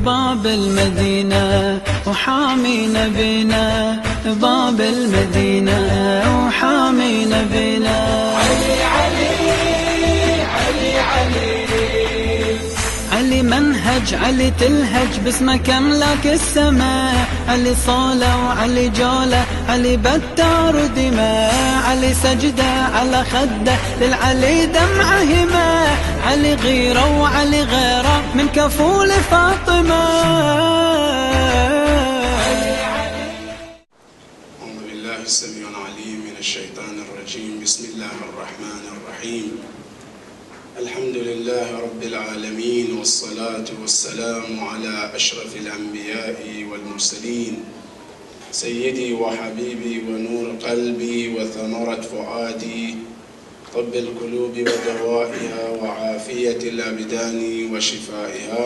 باب المدينة وحامي نبينا، باب المدينة وحامي نبينا. علي علي علي علي علي منهج، علي تلهج باسمك املاك السماء، علي صولة وعلي جولة، علي بتار ودماء، علي سجدة على خده للعلي دمعة همة، علي غيرة وعلي غيرة من كفول فاطمة. أعوذ بالله السميع العليم من الشيطان الرجيم. بسم الله الرحمن الرحيم. الحمد لله رب العالمين، والصلاة والسلام على أشرف الأنبياء والمرسلين، سيدي وحبيبي ونور قلبي وثمرة فؤادي، طب القلوب ودوائها وعافية الأبدان وشفائها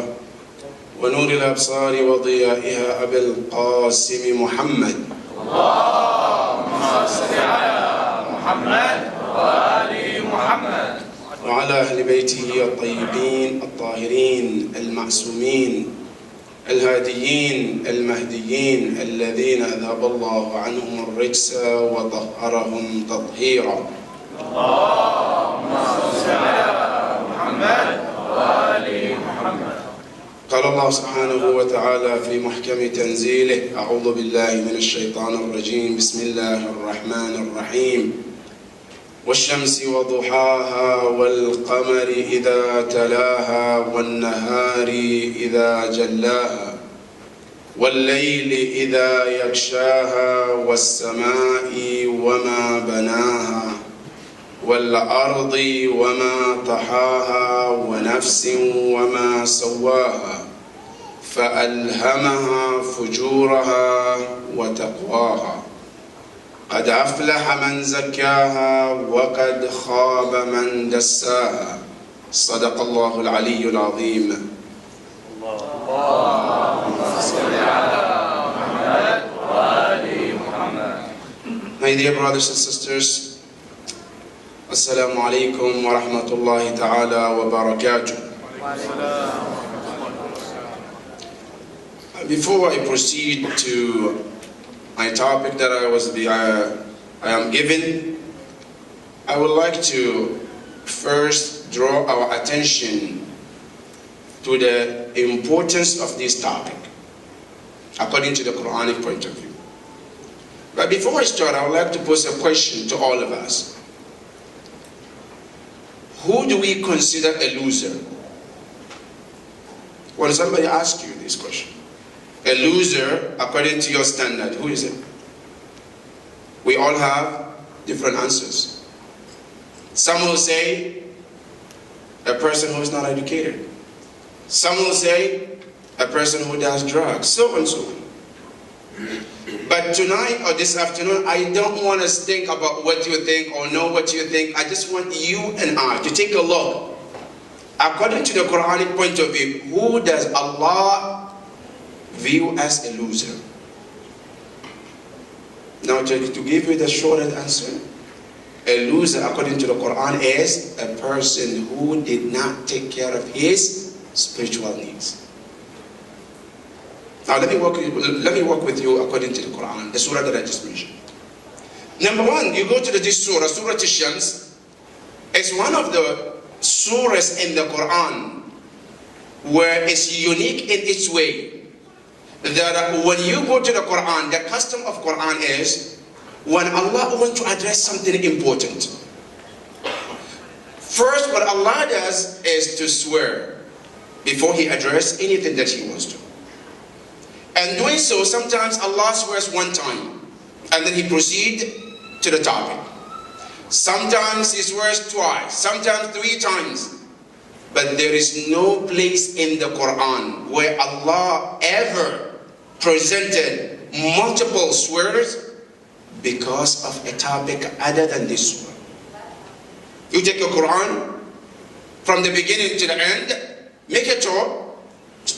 ونور الأبصار وضيائها، أبي القاسم محمد. اللهم صل على محمد وآل محمد وعلى أهل بيته الطيبين الطاهرين المعصومين الهاديين المهديين، الذين أذهب الله عنهم الرجس وطهرهم تطهيرا. اللهم صل على محمد وآل محمد. قال الله سبحانه وتعالى في محكم تنزيله: أعوذ بالله من الشيطان الرجيم. بسم الله الرحمن الرحيم. والشمس وضحاها والقمر إذا تلاها والنهار إذا جلاها والليل إذا يغشاها والسماء وما بناها والأرض وما طحاها ونفس وما سواها فألهمها فجورها وتقواها. قد أفلح من زكاها وقد خاب من دساها. صدق الله العلي العظيم. اللهم صل على محمد وآل محمد. My dear brothers and sisters, Assalamu alaikum wa rahmatullahi ta'ala wa barakatuh. Before I proceed to my topic that I am given, I would like to first draw our attention to the importance of this topic according to the Quranic point of view. But before I start, I would like to pose a question to all of us. Who do we consider a loser? When somebody asks you this question, a loser, according to your standard, who is it? We all have different answers. Some will say a person who is not educated. Some will say a person who does drugs, so and so. But tonight or this afternoon, I don't want us to think about what you think or know what you think. I just want you and I to take a look. According to the Quranic point of view, who does Allah view as a loser? Now, to give you the shortest answer, a loser according to the Quran is a person who did not take care of his spiritual needs. Now let me walk with you according to the Quran, the surah that I just mentioned. Number one, you go to this surah, Surah Ash-Shams. It's one of the surahs in the Quran where it's unique in its way. That when you go to the Quran, the custom of Quran is when Allah wants to address something important, first what Allah does is to swear before He addresses anything that He wants to. And doing so, sometimes Allah swears one time and then He proceeds to the topic. Sometimes He swears twice, sometimes 3 times. But there is no place in the Quran where Allah ever presented multiple swears because of a topic other than this one. You take the Quran from the beginning to the end, make a tour,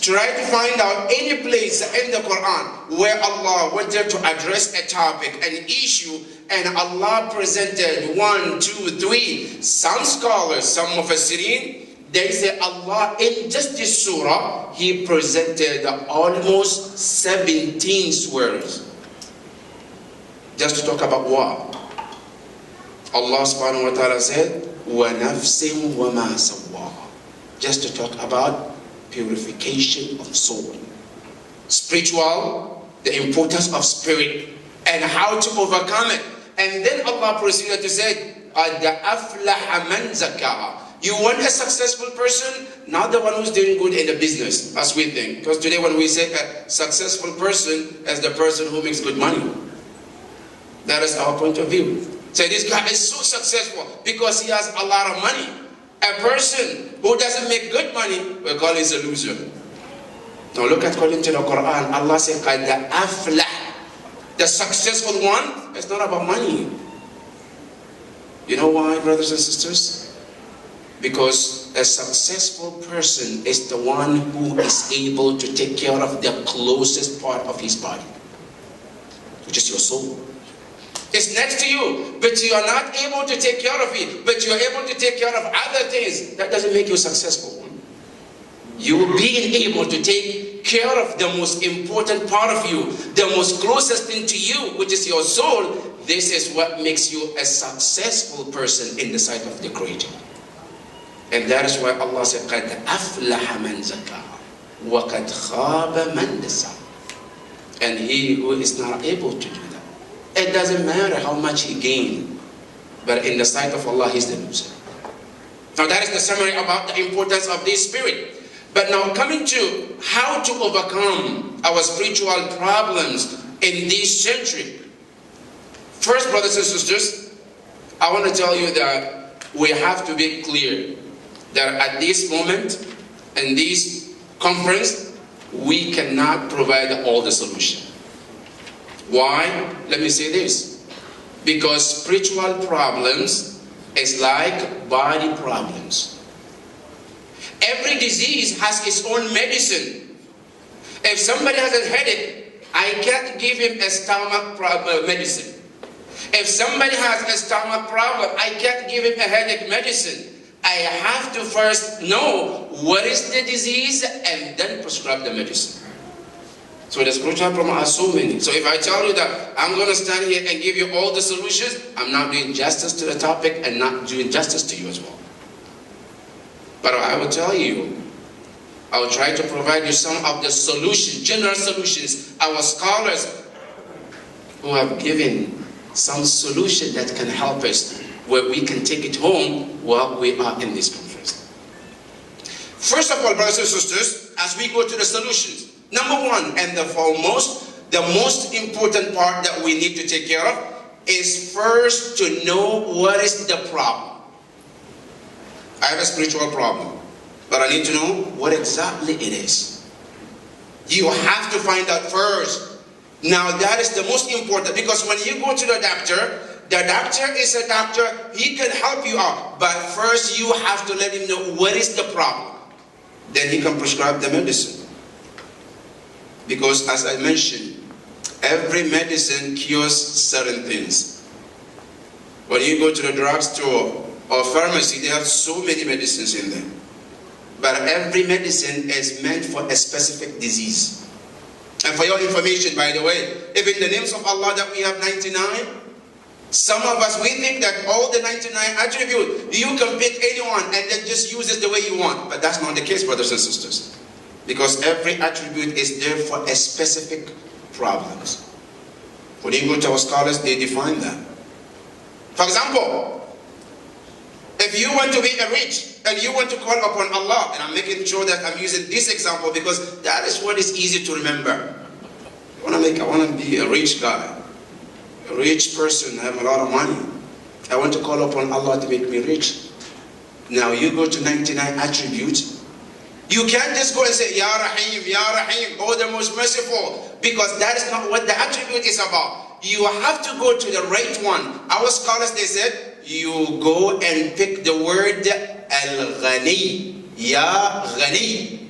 try to find out any place in the Quran where Allah wanted to address a topic, an issue, and Allah presented 1, 2, 3. Some scholars, some mufassirin, they say Allah, in just this surah, He presented almost 17 swears. Just to talk about what? Allah subhanahu wa ta'ala said, وَنَفْسٍ وَمَا سَوَّاهَا. Just to talk about purification of soul. Spiritual, the importance of spirit, and how to overcome it. And then Allah proceeded to say, قَدْ أَفْلَحَ مَنْ زَكَّاهَا. You want a successful person, not the one who's doing good in the business, as we think. Because today when we say a successful person, as the person who makes good money. That is our point of view. Say, this guy is so successful because he has a lot of money. A person who doesn't make good money, we call him a loser. Now look at according to the Quran, Allah said, قَدْ أَفْلَحَ. The successful one, it's not about money. You know why, brothers and sisters? Because a successful person is the one who is able to take care of the closest part of his body, which is your soul. It's next to you, but you are not able to take care of it, but you are able to take care of other things. That doesn't make you successful. You being able to take care of the most important part of you, the most closest thing to you, which is your soul, this is what makes you a successful person in the sight of the Creator. And that is why Allah said, قَدْ أَفْلَحَ مَنْ زَكَّاهَا وَقَدْ خَابَ مَنْ دَسَّاهَا. And he who is not able to do that, it doesn't matter how much he gained, but in the sight of Allah, he's the loser. Now that is the summary about the importance of this spirit. But now coming to how to overcome our spiritual problems in this century. First, brothers and sisters, I want to tell you that we have to be clear that at this moment, in this conference, we cannot provide all the solution. Why? Let me say this. Because spiritual problems is like body problems. Every disease has its own medicine. If somebody has a headache, I can't give him a stomach medicine. If somebody has a stomach problem, I can't give him a headache medicine. I have to first know what is the disease and then prescribe the medicine. So the spiritual problems are so many. So if I tell you that I'm going to stand here and give you all the solutions, I'm not doing justice to the topic and not doing justice to you as well. But I will tell you, I will try to provide you some of the solutions, general solutions, our scholars who have given some solution that can help us, where we can take it home while we are in this conference. First of all, brothers and sisters, as we go to the solutions, number one and the foremost, the most important part that we need to take care of is first to know what is the problem. I have a spiritual problem, but I need to know what exactly it is. You have to find out first. Now that is the most important, because when you go to the doctor is a doctor, he can help you out. But first you have to let him know what is the problem. Then he can prescribe the medicine. Because as I mentioned, every medicine cures certain things. When you go to the drugstore or pharmacy, they have so many medicines in there. But every medicine is meant for a specific disease. And for your information, by the way, even the names of Allah that we have 99, some of us, we think that all the 99 attributes, you can pick anyone and then just use it the way you want. But that's not the case, brothers and sisters. Because every attribute is there for a specific problems. When you go to our scholars, they define that. For example, if you want to be rich and you want to call upon Allah, and I'm making sure that I'm using this example because that is what is easy to remember. I want to be a rich guy, a rich person, I have a lot of money. I want to call upon Allah to make me rich. Now you go to 99 attributes. You can't just go and say, Ya Rahim, oh the most merciful, because that is not what the attribute is about. You have to go to the right one. Our scholars, they said, you go and pick the word Al-Ghani, Ya Ghani.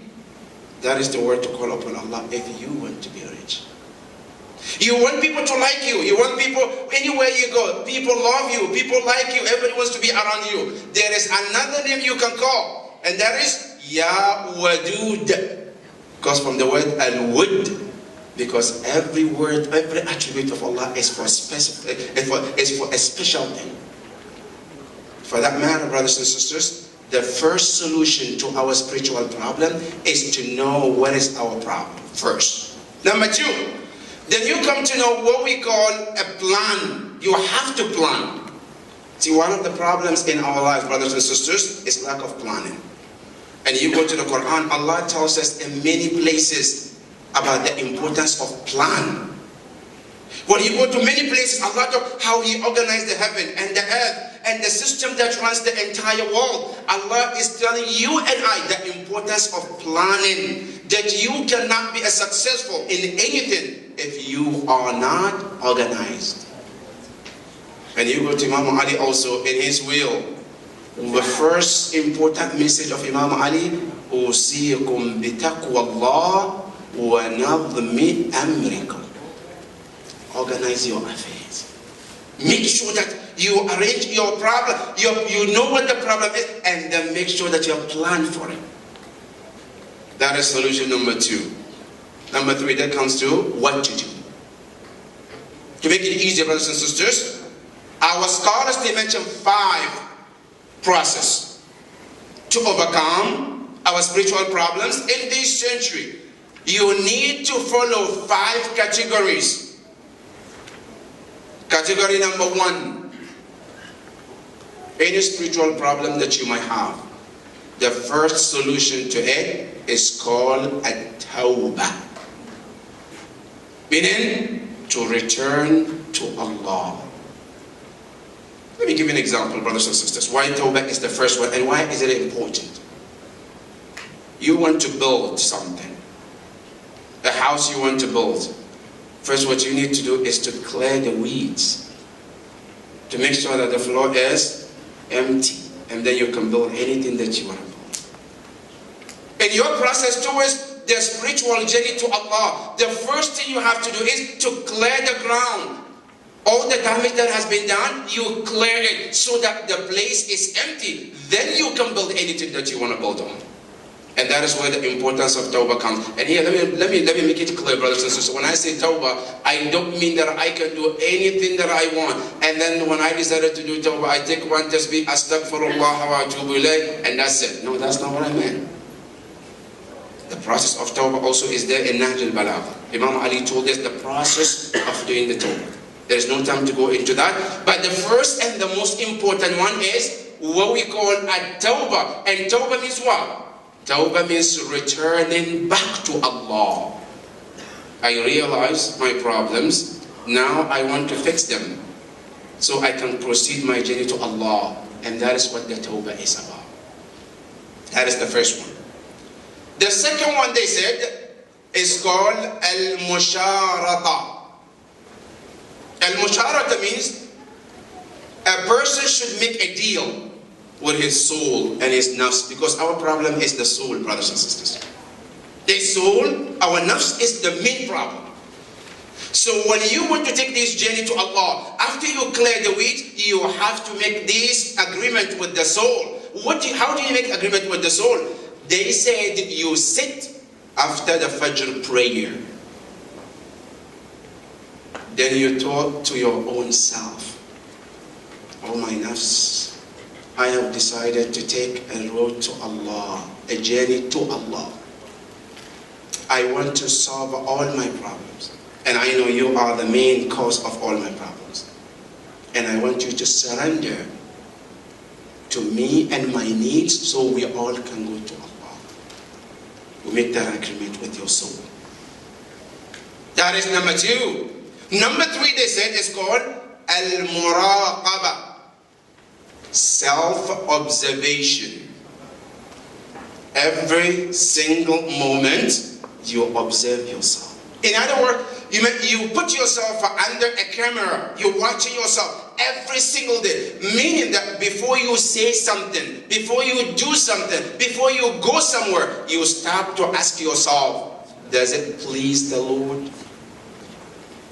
That is the word to call upon Allah if you want to be rich. You want people to like you. You want people, anywhere you go, people love you, people like you, everybody wants to be around you. There is another name you can call. And that is Ya Wadud. Comes from the word Al-Wud. Because every word, every attribute of Allah is for a special thing. For that matter, brothers and sisters, the first solution to our spiritual problem is to know what is our problem first. Number two, then you come to know what we call a plan. You have to plan. See, one of the problems in our lives, brothers and sisters, is lack of planning. And you go to the Quran, Allah tells us in many places about the importance of plan. When you go to many places, Allah talks how He organized the heaven and the earth and the system that runs the entire world. Allah is telling you and I the importance of planning, that you cannot be successful in anything if you are not organized. And you go to Imam Ali also in his will. The first important message of Imam Ali, أوصيكم بتقوى الله وَنَظْمِ أَمْرِكُمْ. Organize your affairs. Make sure that you arrange your problem. You know what the problem is, and then make sure that you have planned for it. That is solution number two. Number three, that comes to what to do. To make it easier, brothers and sisters, our scholars, they mention 5 processes to overcome our spiritual problems in this century. You need to follow 5 categories. Category number 1, any spiritual problem that you might have, the first solution to it is called at-tawbah, meaning to return to Allah. Let me give you an example, brothers and sisters, why tawbah is the first one and why is it important. You want to build something. The house you want to build. First, what you need to do is to clear the weeds, to make sure that the floor is empty, and then you can build anything that you want to build. In your process towards the spiritual journey to Allah, the first thing you have to do is to clear the ground. All the damage that has been done, you clear it so that the place is empty. Then you can build anything that you want to build on. And that is where the importance of tawbah comes. And here, let me make it clear, brothers and sisters. When I say tawbah, I don't mean that I can do anything that I want. And then when I decided to do tawbah, I take one tasbih, astaghfirullah wa atubu ilayh, and that's it. No, that's not what I meant. The process of tawbah also is there in Nahj al-Balagha. Imam Ali told us the process of doing the tawbah. There is no time to go into that. But the first and the most important one is what we call at-tawbah. And tawbah means what? Tawbah means returning back to Allah. I realize my problems. Now I want to fix them so I can proceed my journey to Allah. And that is what the tawbah is about. That is the first one. The second one they said is called al-musharata. Al-musharata means a person should make a deal with his soul and his nafs, because our problem is the soul, brothers and sisters. The soul, our nafs, is the main problem. So when you want to take this journey to Allah, after you clear the weeds, you have to make this agreement with the soul. How do you make agreement with the soul? They said you sit after the Fajr prayer. Then you talk to your own self. Oh my nafs, I have decided to take a road to Allah, a journey to Allah. I want to solve all my problems. And I know you are the main cause of all my problems. And I want you to surrender to me and my needs so we all can go to Allah. You make that agreement with your soul. That is number 2. Number 3, they said, is called al-muraqabah. Self-observation. Every single moment, you observe yourself. In other words, you put yourself under a camera. You're watching yourself every single day. Meaning that before you say something, before you do something, before you go somewhere, you stop to ask yourself, does it please the Lord?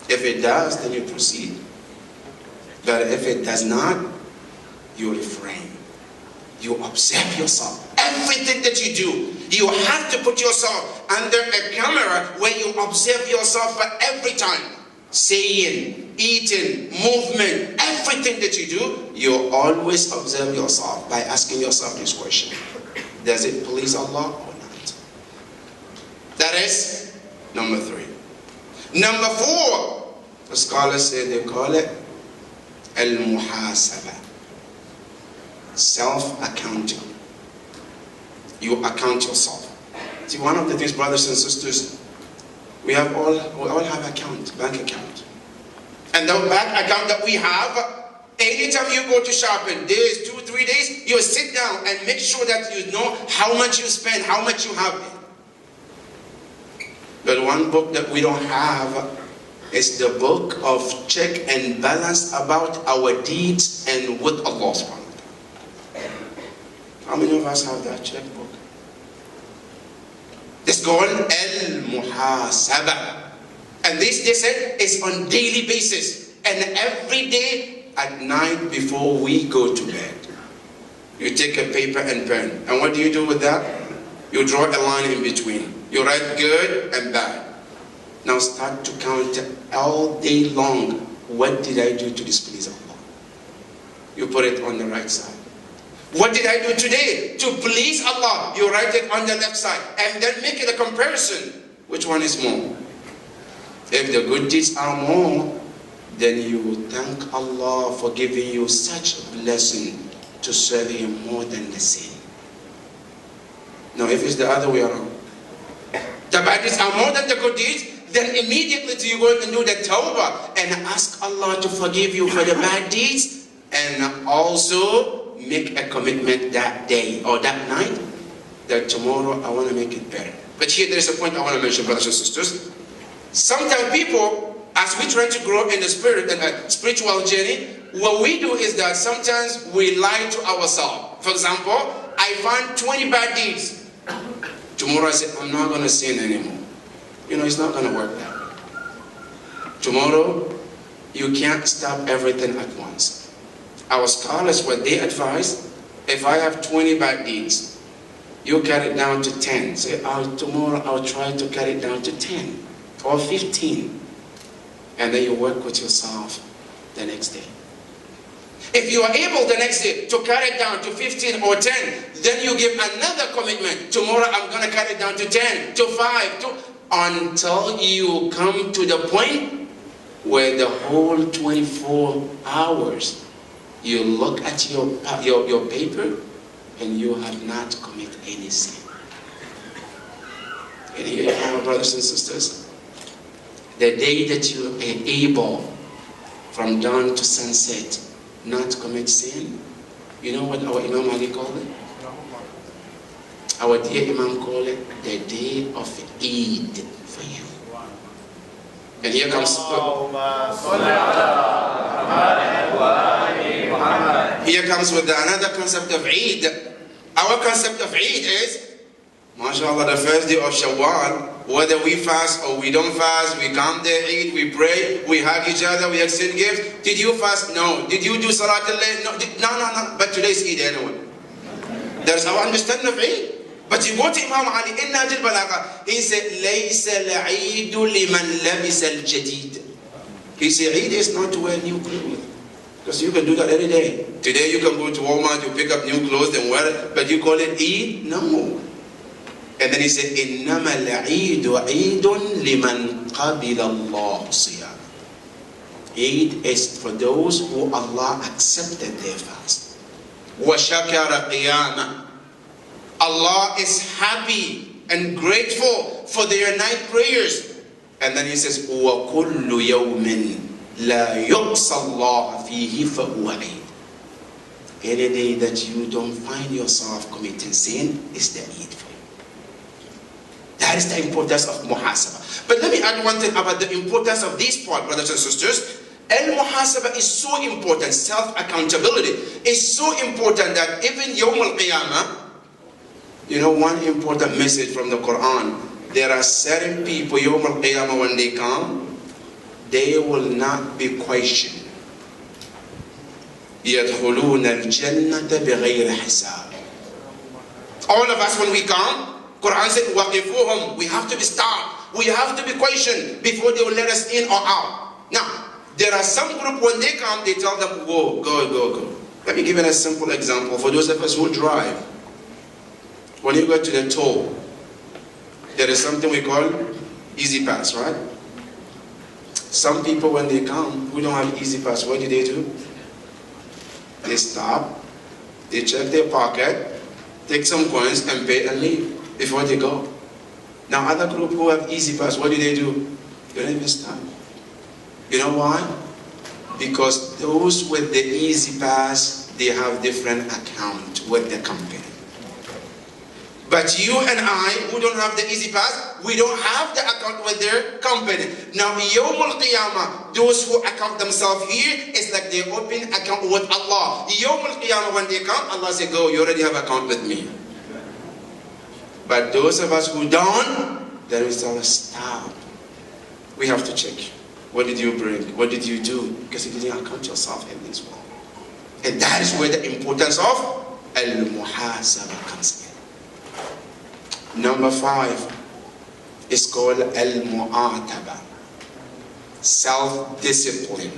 If it does, then you proceed. But if it does not, you refrain. You observe yourself everything that you do. You have to put yourself under a camera where you observe yourself for every time. Saying, eating, movement, everything that you do, you always observe yourself by asking yourself this question. Does it please Allah or not? That is number 3. Number 4, the scholars say they call it al-muhasaba. Self-accounting. You account yourself. See, one of the things, brothers and sisters, we all have bank account. And the bank account that we have, anytime you go to shopping, days, 2-3 days, you sit down and make sure that you know how much you spend, how much you have. But one book that we don't have is the book of check and balance about our deeds and with Allah subhanahu wa ta'ala. How many of us have that checkbook? It's called al-muhasaba. And this, they said, is on daily basis. And every day at night before we go to bed. You take a paper and pen. And what do you do with that? You draw a line in between. You write good and bad. Now start to count all day long. What did I do to displease Allah? You put it on the right side. What did I do today to please Allah? You write it on the left side. And then make it a comparison. Which one is more? If the good deeds are more, then you will thank Allah for giving you such a blessing to serve Him more than the sin. Now if it's the other way around, the bad deeds are more than the good deeds, then immediately you go and do the tawbah and ask Allah to forgive you for the bad deeds, and also make a commitment that day or that night that tomorrow I want to make it better. But here there is a point I want to mention, brothers and sisters. Sometimes people, as we try to grow in the spirit and a spiritual journey, what we do is that sometimes we lie to ourselves. For example, I find 20 bad deeds. Tomorrow I say, I'm not going to sin anymore. You know, it's not going to work that way. Tomorrow, you can't stop everything at once. Our scholars, what they advise, if I have 20 bad deeds, you cut it down to 10. Say, tomorrow I'll try to cut it down to 10 or 15. And then you work with yourself the next day. If you are able the next day to cut it down to 15 or 10, then you give another commitment. Tomorrow I'm going to cut it down to 10, to 5, until you come to the point where the whole 24 hours you look at your paper and you have not committed any sin. And here you are, brothers and sisters. The day that you are able from dawn to sunset not commit sin, you know what our Imam Ali called it? Our dear Imam called it the day of Eid for you. And here comes with another concept of Eid. Our concept of Eid is, mashallah, the first day of Shawwal, whether we fast or we don't fast, we come there, Eid, we pray, we hug each other, we exchange gifts. Did you fast? No. Did you do Salat al-Layl? No. No. But today's Eid anyway. That's our understanding of Eid. But you go to Imam Ali in Nahj al-Balagha, he said, لَيْسَ الْعِيدُ لِمَنْ لَبِسَ الْجَدِيدُ. He said, Eid is not to wear new clothes. Because you can do that every day. Today you can go to Walmart, you pick up new clothes and wear it, but you call it Eid? No. And then he said, إِنَّمَا الْعِيدُ عِيدٌ لِمَنْ قَبِلَ اللَّهُ صِيَامًا. Eid is for those who Allah accepted their fast. وَشَكَرَ قِيَامًا. Allah is happy and grateful for their night prayers. And then he says, وَكُلُّ يَوْمٍ لَا يُقْصَ اللَّهَ فِيهِ فَهُوَ عِيدٌ. Any day that you don't find yourself committing sin is the Eid for you. That is the importance of muhasabah. But let me add one thing about the importance of this part, brothers and sisters. Al-muhasabah is so important. Self-accountability is so important that even Yawm al-Qiyamah, you know, one important message from the Quran, there are certain people, Yawm al-Qiyamah, when they come, they will not be questioned. يَدْخُلُونَ الْجَنَّةَ بِغَيْرِ حِسَابٍ. All of us, when we come, Quran said, وَقِفُوهُمْ. We have to be stopped. We have to be questioned before they will let us in or out. Now, there are some group, when they come, they tell them, go, go, go, go. Let me give you a simple example for those of us who drive. When you go to the toll, there is something we call easy pass, right? Some people, when they come, who don't have easy pass, what do? They stop, they check their pocket, take some coins and pay and leave before they go. Now other group who have easy pass, what do? They don't even stop. You know why? Because those with the easy pass, they have different account with the company. But you and I, who don't have the easy pass, we don't have the account with their company. Now, Yawmul Qiyamah, those who account themselves here, it's like they open account with Allah. Yawmul Qiyamah, when they come, Allah says, go, you already have account with me. But those of us who don't, there is always stop. We have to check. What did you bring? What did you do? Because you didn't account yourself in this world. And that is where the importance of al-muhasabah comes in. Number 5 is called al-mu'ataba, self-discipline.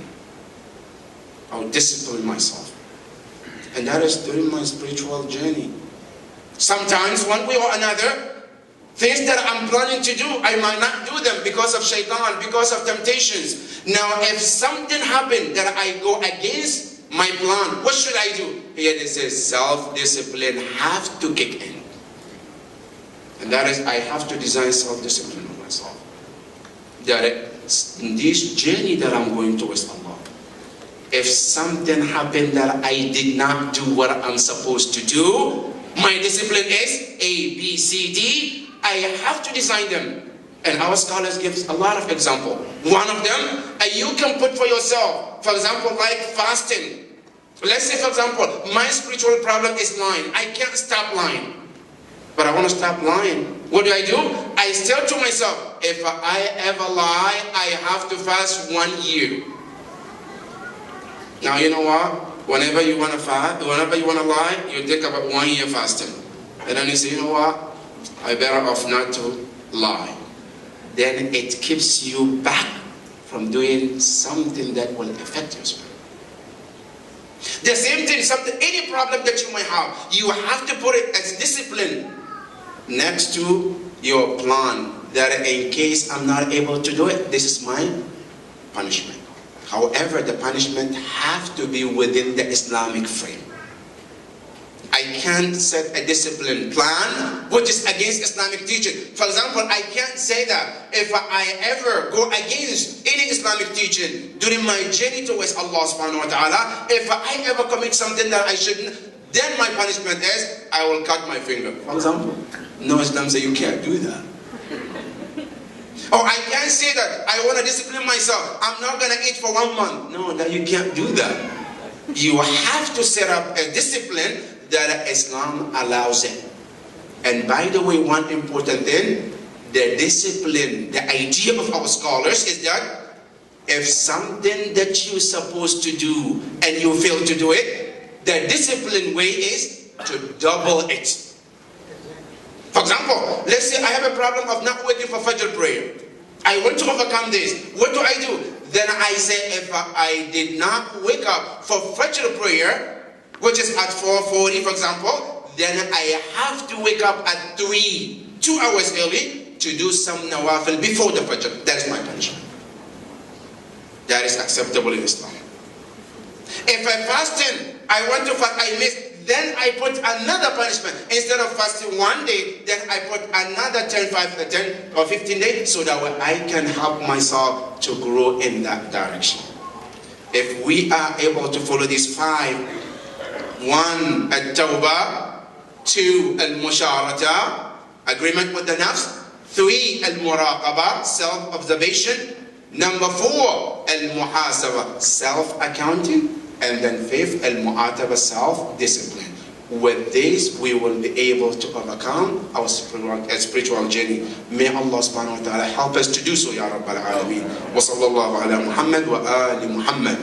I'll discipline myself. And that is during my spiritual journey. Sometimes, one way or another, things that I'm planning to do, I might not do them because of shaitan, because of temptations. Now, if something happened that I go against my plan, what should I do? Here it says self-discipline have to kick in. And that is, I have to design self-discipline of myself. That in this journey that I'm going towards Allah, if something happened that I did not do what I'm supposed to do, my discipline is A, B, C, D. I have to design them. And our scholars give a lot of examples. One of them, you can put for yourself, for example, like fasting. Let's say, for example, my spiritual problem is lying. I can't stop lying. But I want to stop lying. What do? I tell to myself, if I ever lie, I have to fast 1 year. Now you know what? Whenever you want to fast, whenever you want to lie, you take about 1 year fasting. And then you say, you know what? I better off not to lie. Then it keeps you back from doing something that will affect your spirit. The same thing, any problem that you might have, you have to put it as discipline next to your plan, that in case I'm not able to do it, this is my punishment. However, the punishment have to be within the Islamic frame. I can't set a discipline plan which is against Islamic teaching. For example, I can't say that if I ever go against any Islamic teaching during my journey towards Allah subhanahu wa ta'ala, if I ever commit something that I shouldn't, then my punishment is I will cut my finger. For example, no, Islam says you can't do that. Or I can't say that I want to discipline myself. I'm not going to eat for 1 month. No, that you can't do that. You have to set up a discipline that Islam allows it. And by the way, one important thing, the discipline, the idea of our scholars is that if something that you're supposed to do and you fail to do it, the discipline way is to double it. For example, let's say I have a problem of not waiting for Fajr prayer. I want to overcome this. What do? Then I say, if I did not wake up for Fajr prayer, which is at 4:40, for example, then I have to wake up at 2 hours early to do some nawafil before the Fajr. That is my punishment. That is acceptable in Islam. If I fasted, I want to fast, I missed, then I put another punishment. Instead of fasting 1 day, then I put another 10 or 15 days, so that way I can help myself to grow in that direction. If we are able to follow these 5, 1, at-tawbah, 2, al-musharata, agreement with the nafs, 3, al-muraqabah, self-observation, number 4, al-muhasabah, self-accounting, and then 5th, al-mu'ataba, self-discipline. With this, we will be able to overcome our spiritual journey. May Allah subhanahu wa ta'ala help us to do so, Ya Rabbal Alameen. Wa sallallahu ala Muhammad wa ali Muhammad.